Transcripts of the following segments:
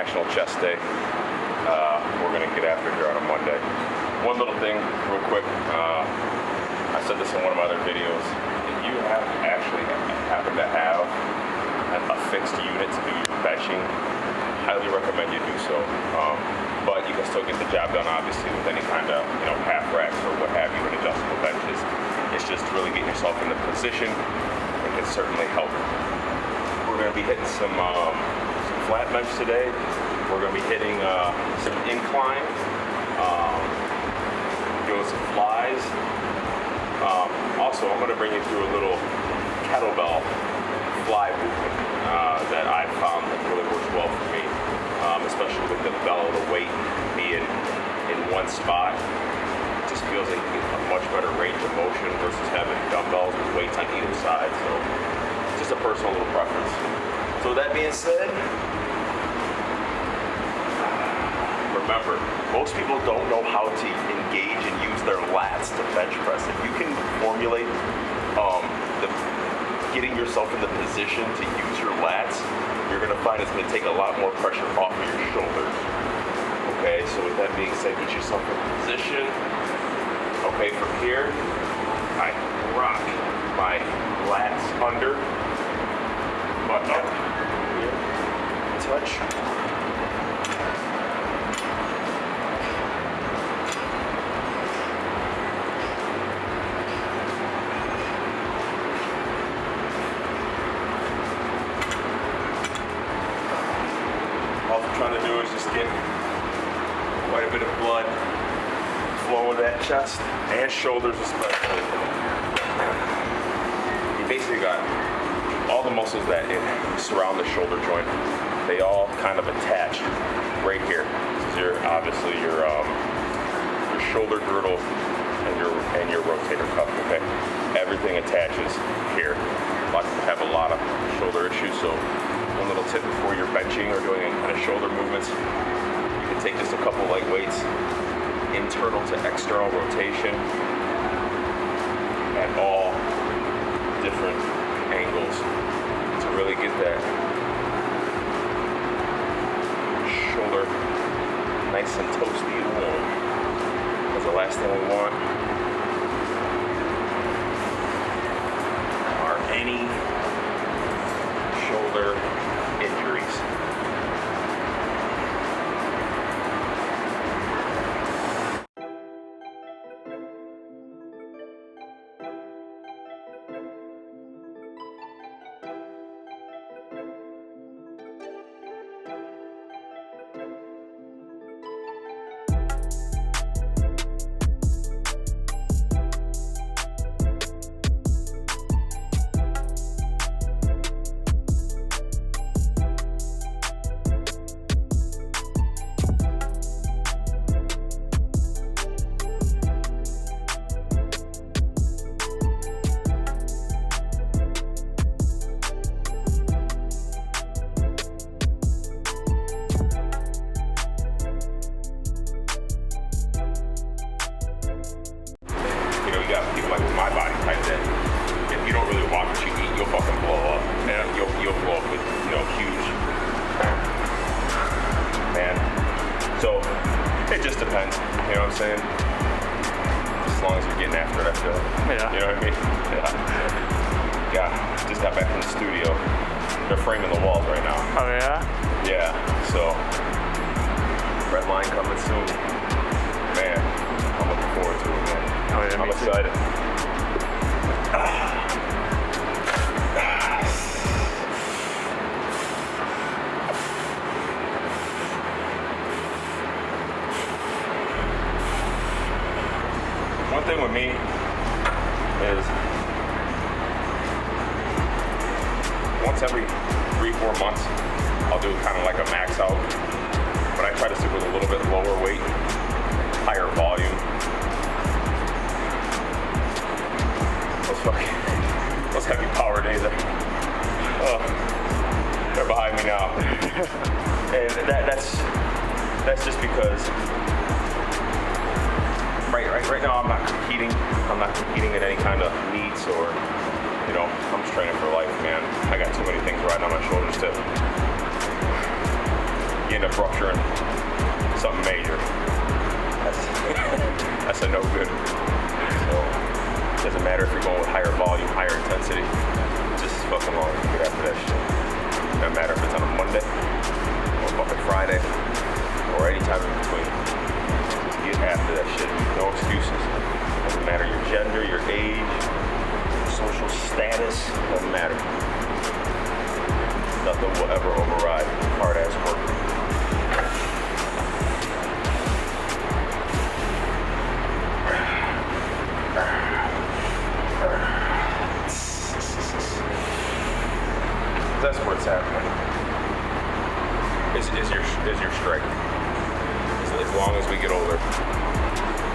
National Chest Day. We're gonna get after here on a Monday. One little thing, real quick. I said this in one of my other videos. If you happen to have a fixed unit to do your benching, highly recommend you do so. But you can still get the job done, obviously, with any kind of half racks or what have you, and adjustable benches. It's just really getting yourself in the position. It can certainly help. We're going to be hitting some flat bench today. We're going to be hitting some incline, doing some flies. Also, I'm going to bring you through a little kettlebell fly movement that I found that really works well for me, especially with the bell, the weight being in one spot. It just feels like you get a much better range of motion versus having dumbbells with weights on either side. So just a personal little preference. So with that being said, remember, most people don't know how to engage and use their lats to bench press. If you can formulate getting yourself in the position to use your lats, you're going to find it's going to take a lot more pressure off of your shoulders. Okay, so with that being said, get yourself in position. Okay, from here, I rock my lats under, butt up, here, touch. All I'm trying to do is just get quite a bit of blood flowing that chest and shoulders especially. You basically got all the muscles that surround the shoulder joint. They all kind of attach right here. This is obviously your shoulder girdle and your rotator cuff. Okay, everything attaches here. A lot of people have a lot of shoulder issues, so one little tip before you're benching or doing any kind of shoulder movements, you can take just a couple light weights, internal to external rotation at all different angles to really get that shoulder nice and toasty and warm. Because the last thing we want are any shoulder injuries. You got people like my body type that if you don't really watch what you eat, you'll fucking blow up. And you'll blow up with, huge. Man. So it just depends. You know what I'm saying? As long as you're getting after it, I feel. Yeah. You know what I mean? Yeah. Just got back from the studio. They're framing the walls right now. Oh yeah? Yeah. So red line coming soon. Man, I'm looking forward to it, man. Oh, yeah, I'm excited. One thing with me is once every 3-4 months, I'll do kind of like a max out, but I try to stick with a little bit lower weight, higher volume. Those heavy power days they're behind me now. And that's just because right now I'm not competing in any kind of meets or I'm just training for life, man. I got too many things riding on my shoulders to you end up rupturing something major. That's a no good. So it doesn't matter if you're going with higher volume, higher intensity, just as fucking long as you get after that shit. Doesn't matter if it's on a Monday or fucking Friday or any time in between. Just get after that shit. No excuses. Doesn't matter your gender, your age, your social status, doesn't matter. Nothing will ever override hard ass work. That's where it's happening. Is your strength. As long as we get older,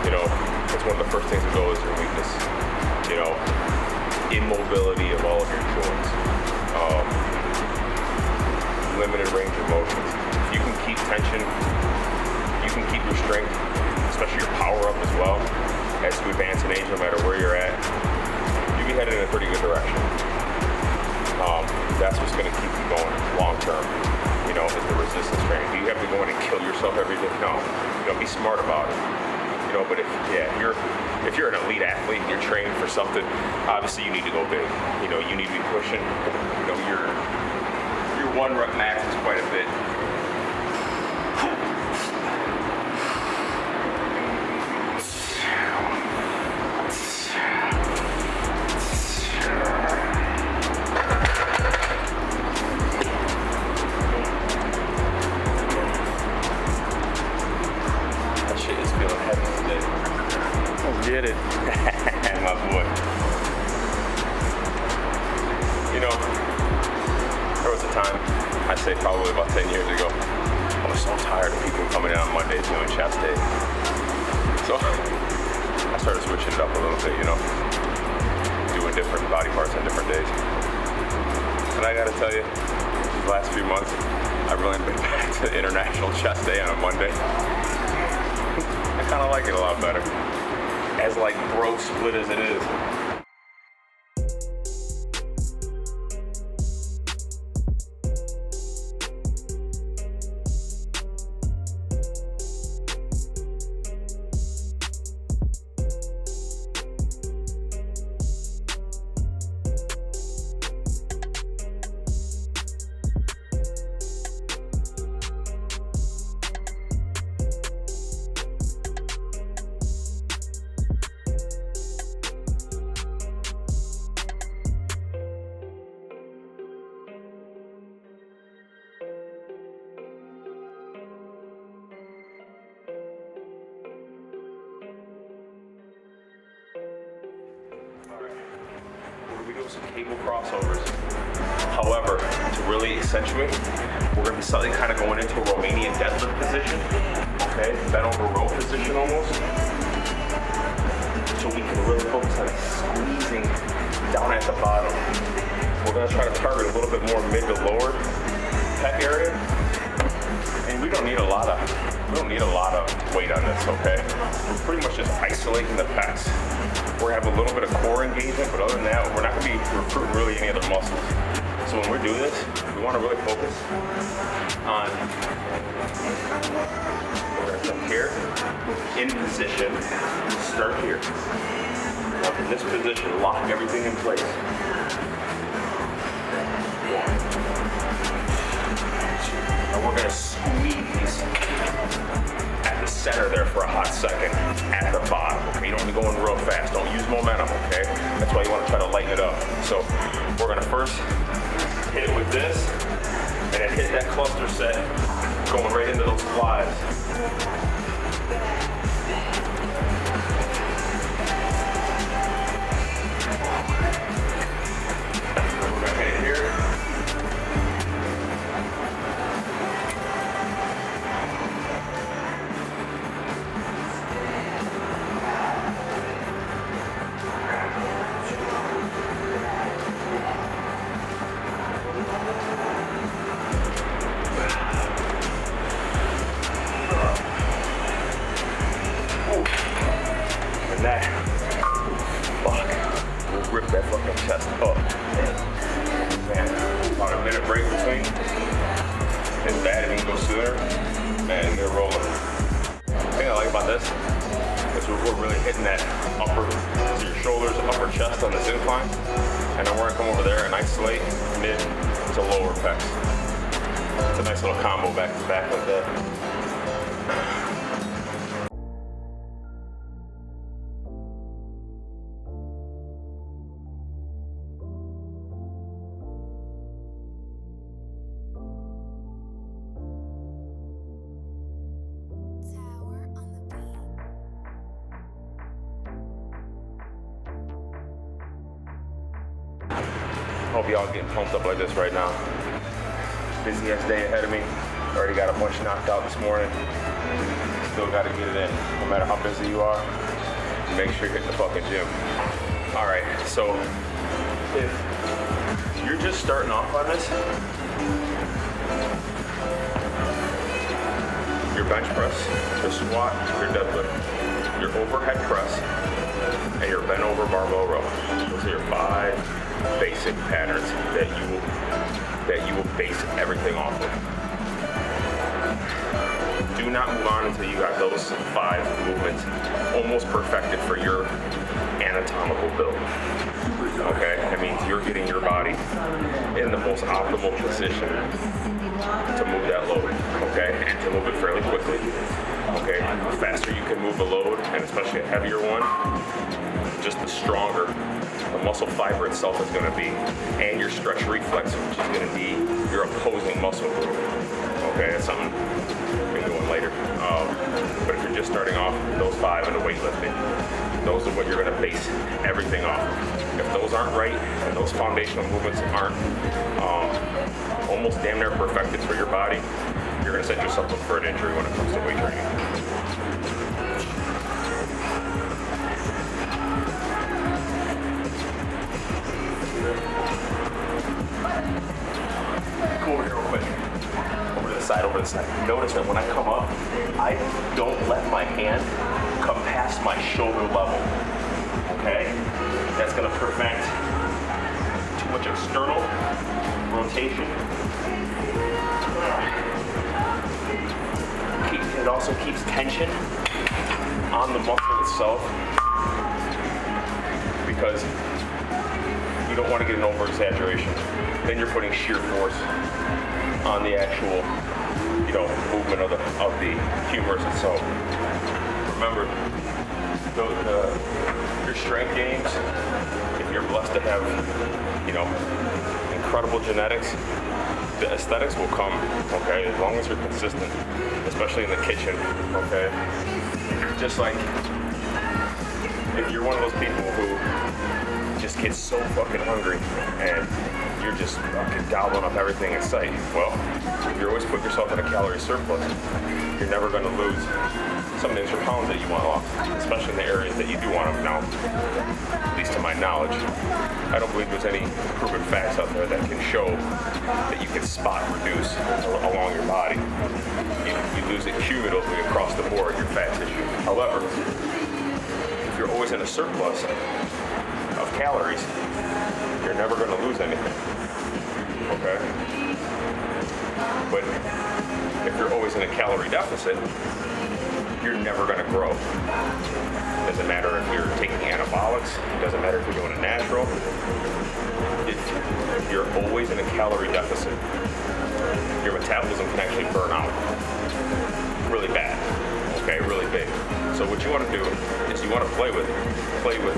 you know, it's one of the first things that go is your weakness. You know, immobility of all of your joints. Limited range of motions. If you can keep tension, you can keep your strength, especially your power up as well, as you advance in age, no matter where you're at, you be headed in a pretty good direction. That's what's going to keep you going long term, you know, is the resistance training. Do you have to go in and kill yourself every day? No. You know, be smart about it. You know, but if you're an elite athlete and you're training for something, obviously you need to go big. You know, you need to be pushing. You know, your 1 rep max is quite a bit. Get it. My boy. You know, there was a time, I'd say probably about 10 years ago, I was so tired of people coming in on Mondays doing chest day. So I started switching it up a little bit, you know, doing different body parts on different days. And I gotta tell you, these last few months, I've really been back to International Chest Day on a Monday. I kinda like it a lot better. As like bro split as it is. We do some cable crossovers. However, to really accentuate, we're going to be slightly kind of going into a Romanian deadlift position. Okay, bent over row position almost. So we can really focus on squeezing down at the bottom. We're going to try to target a little bit more mid to lower pec area. And we don't need a lot of weight on this, okay? We're pretty much just isolating the pecs. We're gonna have a little bit of core engagement, but other than that, we're not gonna be recruiting really any other muscles. So when we're doing this, we wanna really focus on, we're gonna come here, in position, start here. Now in this position, lock everything in place. 1, 2. And we're gonna squeeze at the center there for a hot second, at the bottom, okay? You don't want to go in real fast. Don't use momentum, okay? That's why you want to try to lighten it up. So we're going to first hit it with this, and then hit that cluster set, going right into those flies. We're going to hit it here. That, fuck, we'll rip that fucking chest up. Man, about a minute break between. It's bad if you can go sit sooner, and they're rolling. The thing I like about this is we're really hitting that upper, so your shoulders, upper chest on this incline, and then we're gonna come over there and isolate mid to lower pecs. It's a nice little combo back to back like that. Hope y'all getting pumped up like this right now. Busy ass day ahead of me. Already got a bunch knocked out this morning. Still got to get it in. No matter how busy you are, make sure you hit the fucking gym. All right, so if you're just starting off on this, your bench press, your squat, your deadlift, your overhead press, and your bent over barbell row. Those are your 5 basic patterns that you will base everything off of. Do not move on until you got those 5 movements almost perfected for your anatomical build. Okay, that means you're getting your body in the most optimal position to move that load, okay, and to move it fairly quickly. Okay, the faster you can move the load, and especially a heavier one, just the stronger the muscle fiber itself is going to be, and your stretch reflex, which is going to be your opposing muscle group. Okay, that's something we'll be doing later. But if you're just starting off with those 5 in the weightlifting, those are what you're going to base everything off. If those aren't right, and those foundational movements aren't almost damn near perfected for your body, you're going to set yourself up for an injury when it comes to weight training. Come over here real quick. Over to the side, over to the side. Notice that when I come up, I don't let my hand come past my shoulder level. Okay? That's gonna prevent too much external rotation. It also keeps tension on the muscle itself, because you don't want to get an over-exaggeration. Then you're putting shear force on the actual, movement of the humerus itself. Remember, your strength gains, if you're blessed to have, incredible genetics, the aesthetics will come, okay, as long as you're consistent, especially in the kitchen, okay? Just like if you're one of those people who just gets so fucking hungry and you're just fucking gobbling up everything in sight, well, if you always put yourself in a calorie surplus, you're never going to lose some extra pounds that you want off, especially in the areas that you do want them. Now, at least to my knowledge, I don't believe there's any proven facts out there that can show that you can spot reduce along your body. You lose it cumulatively across the board, your fat tissue. However, if you're always in a surplus of calories, you're never going to lose anything, okay? But if you're always in a calorie deficit, you're never going to grow. Doesn't matter if you're taking anabolics, doesn't matter if you're doing a natural. If you're always in a calorie deficit, your metabolism can actually burn out really bad, okay, really big. So what you want to do is you want to play with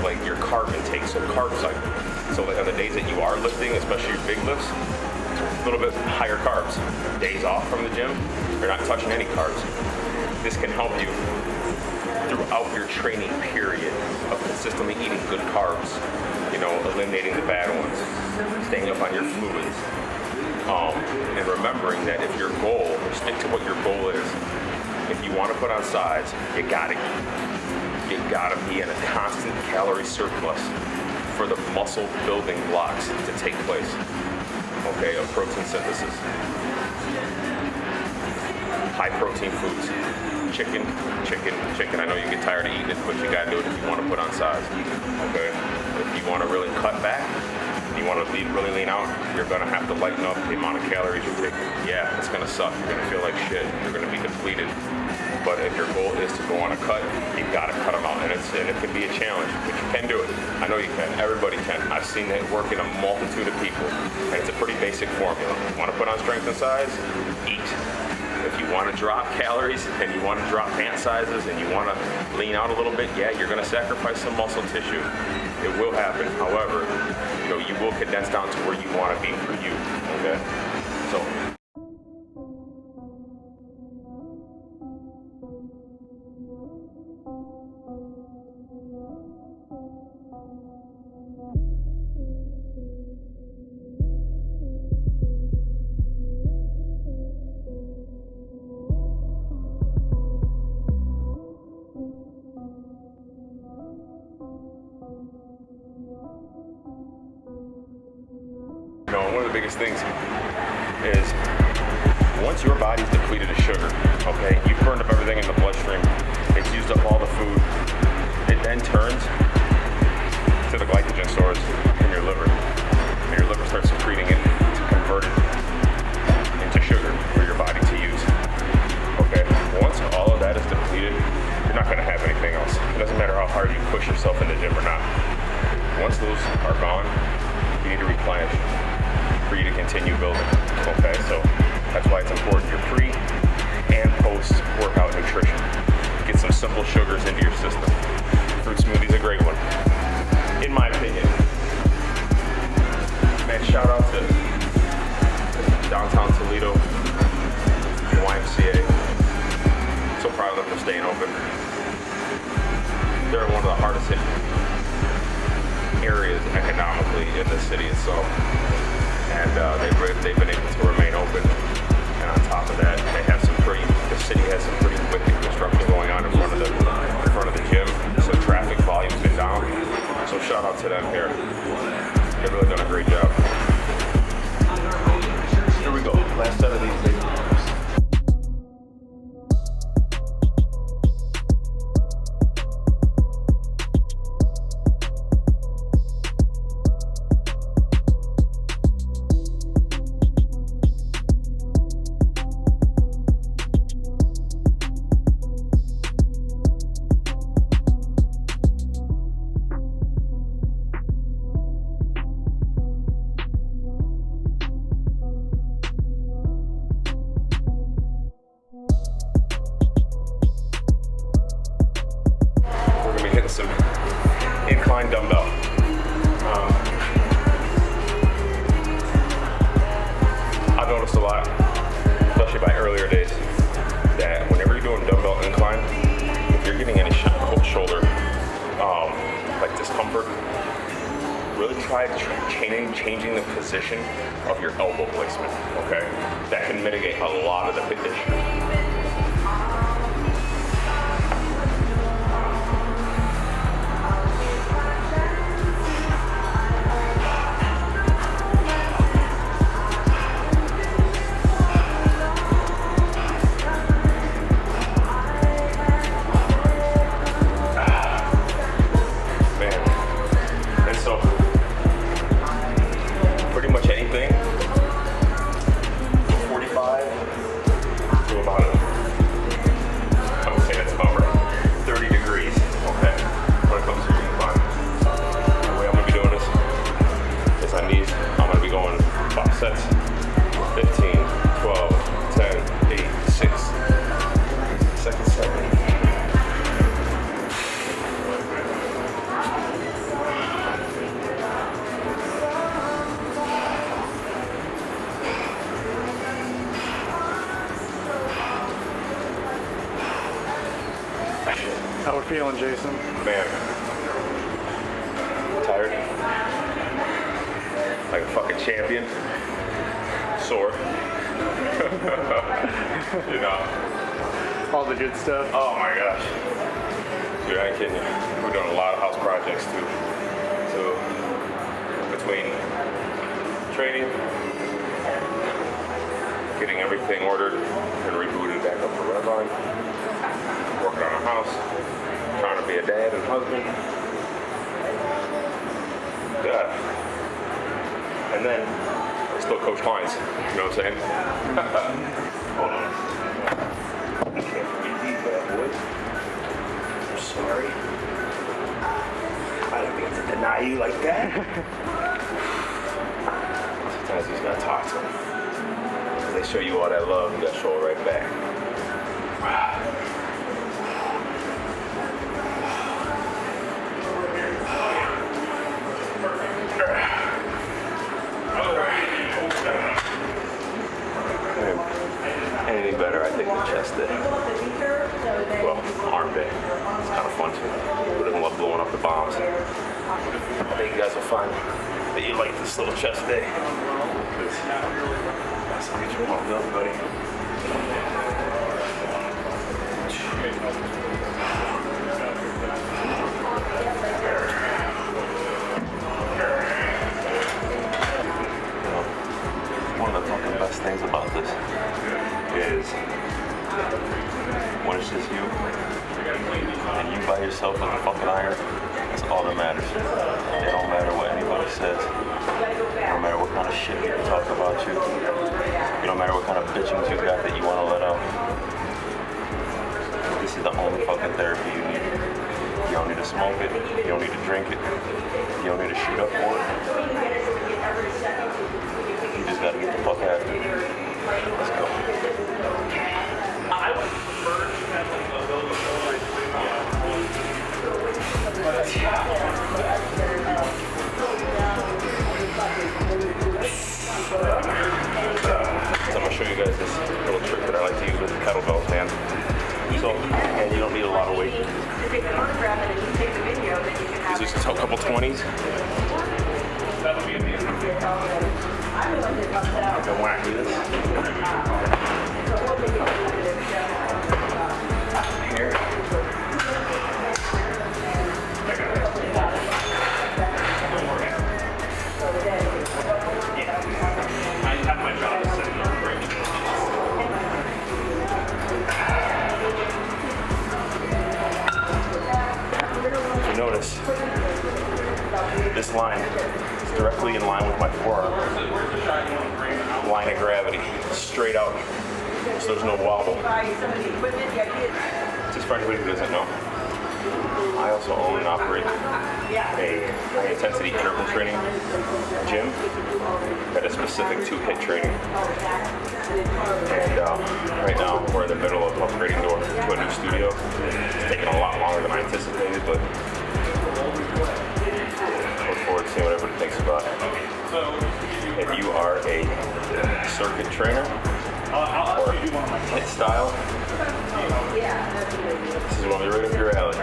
like your carb intake, so carb cycle. So like on the days that you are lifting, especially your big lifts, a little bit higher carbs. Days off from the gym, you're not touching any carbs. This can help you throughout your training period of consistently eating good carbs, eliminating the bad ones, staying up on your fluids, and remembering that if your goal, stick to what your goal is. If you want to put on size, you gotta be in a constant calorie surplus for the muscle building blocks to take place, okay, of protein synthesis. High protein foods, chicken. I know you get tired of eating it, but you gotta do it if you want to put on size, okay? If you want to really cut back, you you want to really lean out, you're going to have to lighten up the amount of calories you're taking. Yeah, it's going to suck. You're going to feel like shit. You're going to be depleted. But if your goal is to go on a cut, you've got to cut them out. And it can be a challenge, but you can do it. I know you can. Everybody can. I've seen it work in a multitude of people. And it's a pretty basic formula. You want to put on strength and size? Eat. If you want to drop calories and you want to drop pant sizes and you want to lean out a little bit, yeah, you're going to sacrifice some muscle tissue. It will happen. However, you will condense down to where you want to be for you. Okay? So. One of the biggest things is once your body's depleted of sugar, okay, you've burned up everything in the bloodstream, it's used up all the food, it then turns to the glycogen stores in your liver, and your liver starts secreting it to convert it into sugar for your body to use. Okay, once all of that is depleted, you're not going to have anything else. It doesn't matter how hard you push yourself in the gym or not. Once those are gone, you need to replenish for you to continue building. Okay, so that's why it's important your pre and post workout nutrition. Get some simple sugars into your system. Fruit smoothie's a great one, in my opinion. Man, shout out to downtown Toledo, ymca. So proud of them for staying open. They're one of the hardest hit areas economically in the city itself. And they've been able to remain open. And on top of that, the city has some pretty wicked construction going on in front of the gym. So traffic volume's been down. So shout out to them here. They've really done a great job. Here we go. Last set of these, baby. Some incline dumbbell. I've noticed a lot, especially by earlier days, that whenever you're doing dumbbell incline, if you're getting any shoulder like discomfort, really try changing the position of your elbow placement. Okay, that can mitigate a lot of the issues. Sets, 15, 12, 10, 8, 6. Second set. How we feeling, Jason? Man, tired. Like a fucking champion. Sore. All the good stuff. Oh my gosh. Dude, I ain't kidding you. We're doing a lot of house projects too. So between training, getting everything ordered and rebooted back up to Redline, working on a house, trying to be a dad and husband. Yeah. And then still coach clients. You know what I'm saying? Hold on. I can't forget these bad boys. I'm sorry. I didn't mean to deny you like that. Sometimes you just gotta talk to them. If they show you all that love, you gotta show it right back. Anything better, I think the chest day. Well, arm day. It's kind of fun too. Who doesn't love blowing up the bombs? I think you guys will find that you like this little chest day. That's how you get you pumped up, buddy. One of the fucking best things about this is when it's just you and you by yourself with the fucking iron, that's all that matters. It don't matter what anybody says. It don't matter what kind of shit people talk about you. It don't matter what kind of bitchings you got that you want to let out. This is the only fucking therapy you need. You don't need to smoke it. You don't need to drink it. You don't need to shoot up for it. You just gotta get the fuck out of it. Let's go. I would prefer to have like a little bit more. So I'm gonna show you guys this little trick that I like to use with the kettlebells, man. So, and you don't need a lot of weight. These are just a couple 20s. That'll be amazing. And when I do this, here. I have my job sitting on break. If you notice, this line is directly in line with my forearm. Line of gravity, straight out, so there's no wobble. Just for anybody who doesn't know, I also own and operate a high-intensity interval training gym that is specific to HIIT training. And right now, we're in the middle of upgrading to a new studio. It's taken a lot longer than I anticipated, but look forward to seeing what everybody thinks about it. If you are a circuit trainer or HIIT style, this is one of the right up your alley.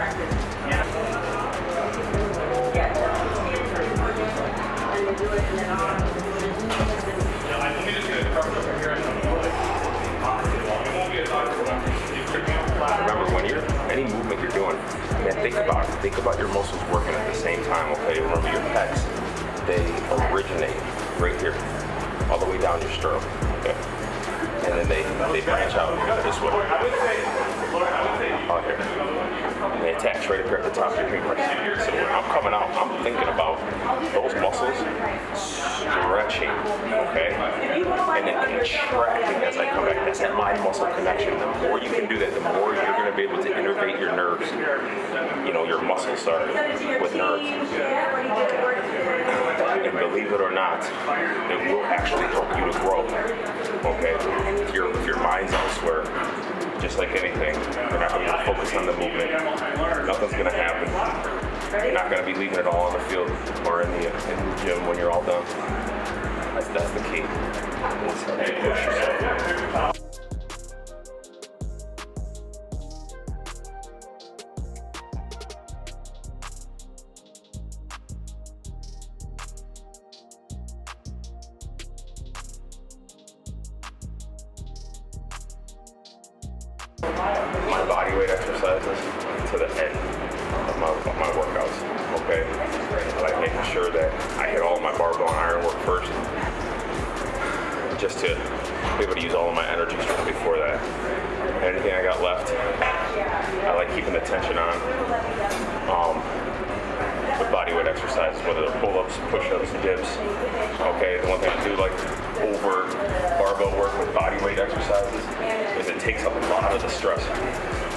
Remember, when you're any movement you're doing, man, think about it. Think about your muscles working at the same time. Okay, remember your pecs, they originate right here, all the way down your sternum. Okay, and then they branch out this way. Out here. And they attach right up here at the top of your humerus. So when I'm coming out, I'm thinking about those muscles stretching, okay? And then contracting as I come back. That's that mind muscle connection. The more you can do that, the more you're going to be able to innervate your nerves. You know, your muscles are with nerves. And believe it or not, it will actually help you to grow, okay? If your mind's elsewhere, just like anything, you're not going to focus on the movement. Nothing's going to happen. You're not going to be leaving it all on the field or in the gym when you're all done. That's the key. It's to push yourself. My body weight exercises to the end of my workouts, okay? I like making sure that I hit all of my barbell and iron work first, just to be able to use all of my energy strength before that. Anything I got left, I like keeping the tension on. with bodyweight exercises, whether they're pull-ups, push-ups, dips. Okay, the one thing I do like over barbell work with bodyweight exercises is it takes a lot of the stress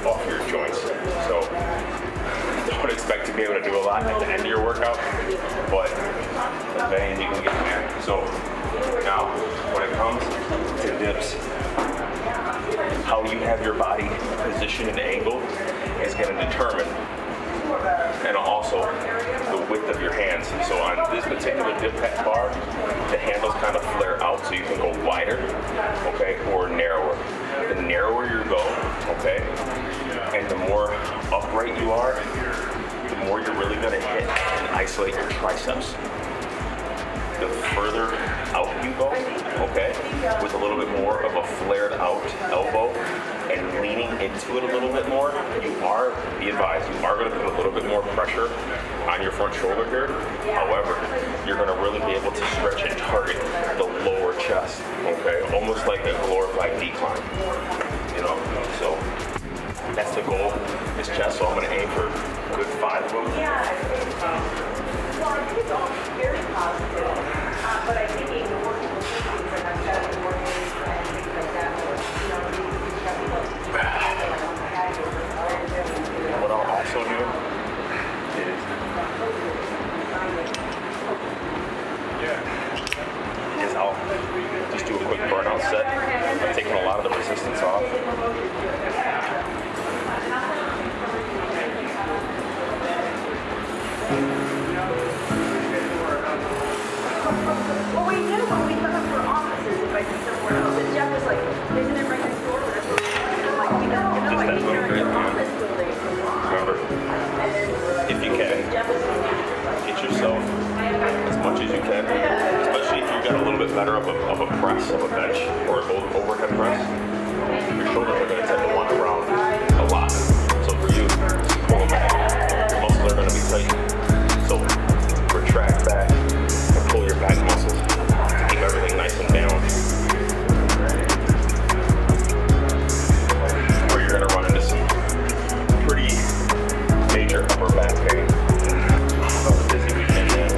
off your joints. So don't expect to be able to do a lot at the end of your workout, but as many as you can get, man. So now, when it comes to dips, how you have your body positioned and angled is going to determine, and also the width of your hands. So on this particular dip bar, the handles kind of flare out so you can go wider, okay, or narrower. The narrower you go, okay, and the more upright you are, the more you're really going to hit and isolate your triceps. The further out you go, okay, with a little bit more of a flared out elbow and leaning into it a little bit more, be advised, you are going to put a little bit more pressure on your front shoulder here. However, you're going to really be able to stretch and target the lower chest, okay, almost like a glorified decline, you know, so that's the goal, is chest, so I'm going to aim for a good 5 of them. Well, I think it's all very positive, but I think even working with things like I've said in mornings and things like that, you know, these got people what I'll also do is I'll just do a quick burnout set. I'm taking a lot of the resistance off. Well, we knew when we set up for offices, if I did somewhere else, and Jeff was like, isn't it right next door? But that's what we did. And I'm like, you know, Just like that you're little in bit, an yeah. office building. Remember, if you can, Jeff was get yourself as much as you can, especially if you've got a little bit better of a press, of a bench, or an overhead press, your shoulders are going to tend to want to round a lot. So for you, pull them back. Your muscles are going to be tight. So retract back and pull your back muscles to keep everything nice and down. Or you're going to run into some pretty major upper back pain. That was a busy weekend, man.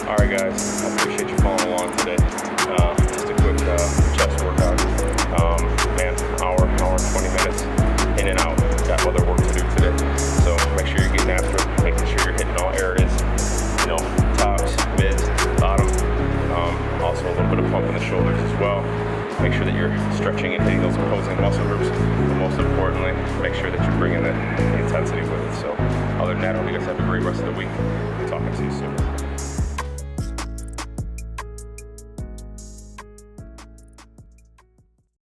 All right, guys, I appreciate you following along today. Just a quick chest workout. Man, hour and 20 minutes in and out. Got other work to do today. So make sure you're getting after it, making sure you're hitting all areas, you know, tops, mids, bottom. Also a little bit of pump in the shoulders as well. Make sure that you're stretching and hitting those opposing muscle groups. But most importantly, make sure that you're bringing the intensity with it. So other than that, I hope you guys have a great rest of the week. Talking to you soon.